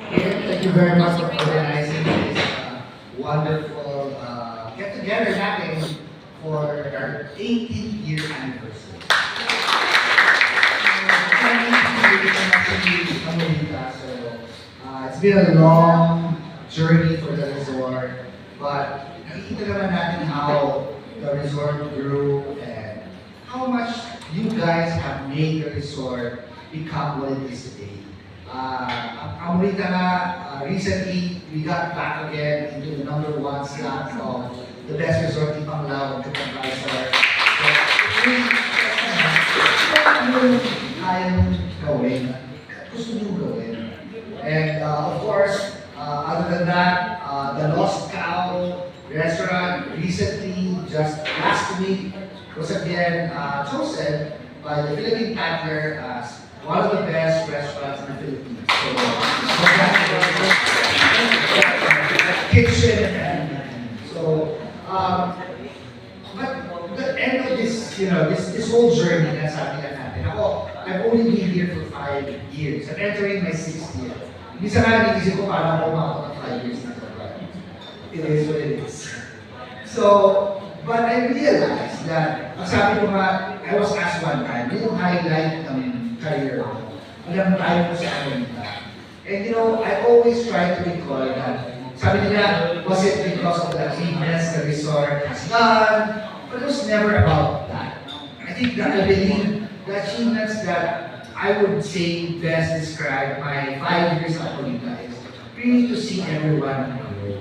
Again, thank you very much for organizing this wonderful get-together natin for our 18th year anniversary. 18 years na actually Amorita, so it's been a long journey for the resort, but nakikita naman natin how the resort grew and how much you guys have made the resort become what it is today. Amrita na, recently we got back again into the number one slot of the best resort in Panglao, TripAdvisor. So, it's really, kayang gawin, gusto nyo gawin. And of course, other than that, the Lost Cow restaurant recently, just last week, was again chosen by the Philippine Partner as one of the best restaurants in the Philippines. So, kitchen and so, but the end of this, this whole journey na sabi na natin, I've only been here for 5 years. I'm entering my 6th year. Minsan nga naisip ko paano ako umabot ng 5 years na ito, but it is what it is. So, but I realized that, ang sabi ko nga, I was asked one time, yung highlight ng career ko, alam tayo ko sa Amorita. And I always try to recall that, sabi nila, was it because of the achievements the resort has done? But it was never about that. I think that I believe the achievements that I would say best describe my 5 years at Amorita is really to see everyone grow.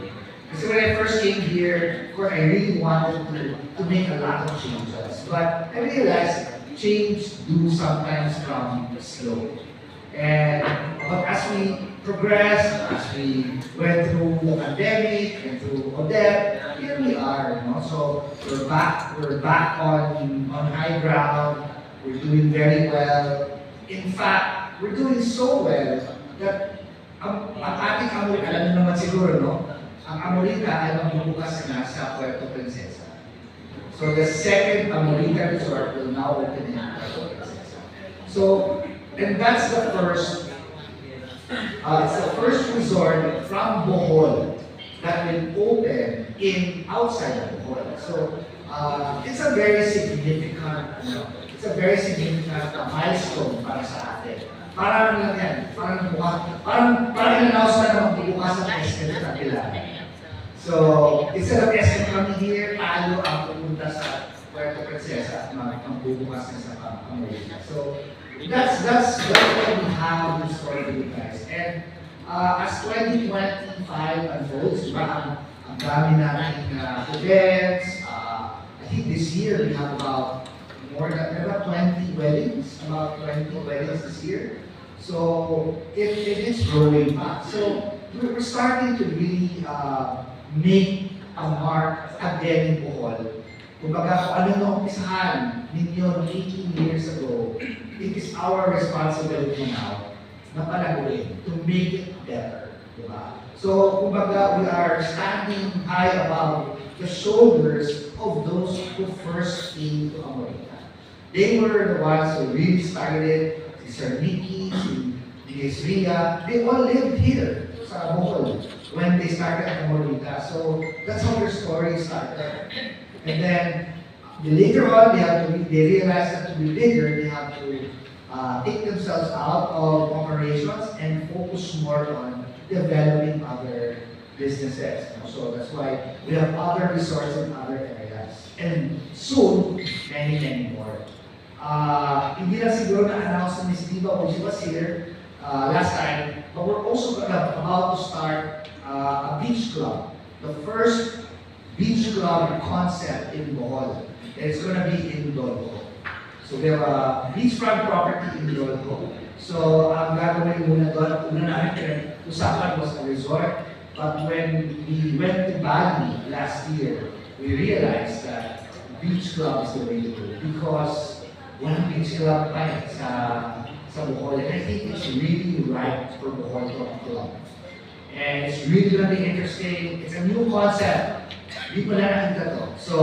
Kasi when I first came here, of course, I really wanted to make a lot of changes. But I realized change do sometimes come slow. But as we progressed, as we went through the pandemic, and through Odette, here we are. So we're back on high ground. We're doing very well. In fact, we're doing so well that ang ating Amorita, alam niyo naman siguro, ang Amorita ay magbubukas na sa Puerto Princesa. So the second Amorita resort will now open in Puerto Princesa. So, and that's the first, it's the first resort from Bohol that will open outside of Bohol. So, it's a very significant, milestone para sa atin. Parang lang yan, parang announcement na magbubukas ang SM sa Pilar. So, instead of SM coming here, tayo ang pupunta sa Puerto Princesa at magbubukas na sa Amorita. So, that's what we have in store for you guys. And as 2025 unfolds, ang dami natin events. I think this year we have about 20 weddings, this year. So it is growing back. So we're starting to really make a mark again in Bohol. Kumbaga, kung ano nung umpisahan ninyo 18 years ago, it is our responsibility now na palaguin to make it better. Diba? So, kumbaga, we are standing high above the shoulders of those who first came to Amorita. They were the ones who really started it. Si Sir Mickey, si Miss Ria, they all lived here sa Bohol when they started Amorita. So, that's how their story started. And then later on, they realized that to be bigger, they have to take themselves out of operations and focus more on developing other businesses. So that's why we have other resorts in other areas. And soon, many, many more. Hindi lang siguro na-announce ni Ms. Diva when she was here last time, but we're also about to start a beach club. The first beach club concept in Bohol. It's going to be in Dolho. So we have a beachfront property in Dolho. So ang gagawin muna doon, una namin usapan was a resort. But when we went to Bali last year, we realized that beach club is the way to go. Because walang beach club pa sa Bohol. And I think it's really right for Bohol to have a club. And it's really going to be interesting. It's a new concept. Hindi ko lang nakita to. So,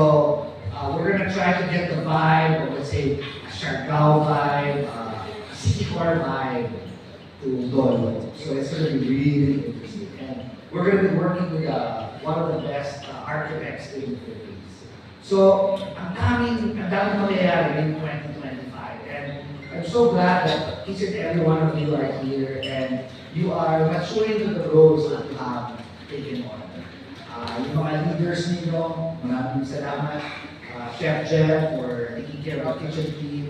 we're going to try to get the vibe of, let's say, a Siargao vibe, a City Core vibe, to Dolo. So it's going to be really interesting. And we're going to be working with one of the best architects in the Philippines. So, ang daming mangyayari in 2025. And I'm so glad that each and every one of you are here and you are maturing to the roles that you have taken on. Yung mga leaders ninyo, maraming salamat. Chef Jeff for taking care of the kitchen team.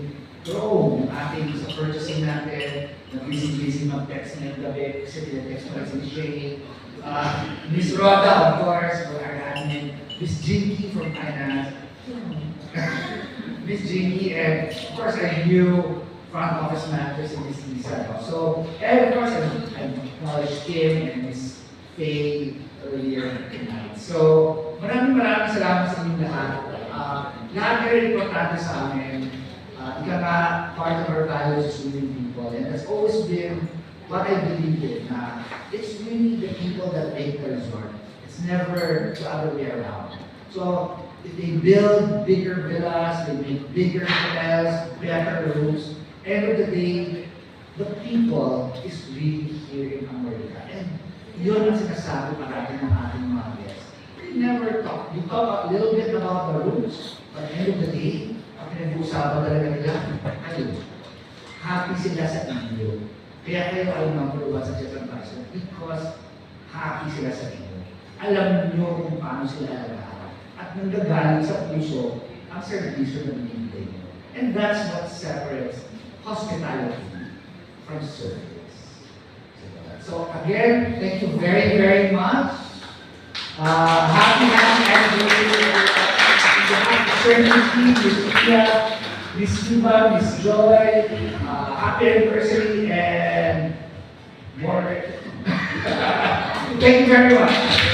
Rome, ating sa purchasing natin, busy mag-text ngayong gabi kasi tine-text pa rin si Shay. Miss Roda, of course, for our admin. Miss Jinky from Finance. Miss Jinky, and of course, our new front office manager si Miss Lisa. So, and of course, I acknowledge Kim and Miss Faye earlier tonight. So, maraming salamat sa inyong lahat. Lahat kayo importante sa amin. Ika nga, part of our values is winning people. And that's always been what I believe in. It's really the people that make the resort. It's never the other way around. So, if they build bigger villas, they make bigger hotels, better rooms, end of the day, the people is really here in America. And yun ang sinasabi parati ng ating mga guests. We never talk. We talk a little bit about the rooms, but end of the day, ang pinag-uusapan talaga nila, kayo. Happy sila sa inyo. Kaya kayo ay number one sa Japan Person because happy sila sa inyo. Alam niyo kung paano sila alagaan. At nanggagaling sa puso ang servisyo na binibigay niyo. And that's what separates hospitality from service. So again, thank you very, very much. Happy anniversary to Miss Sophia, Miss Eva, Miss Joy. Happy anniversary and more. Thank you very much.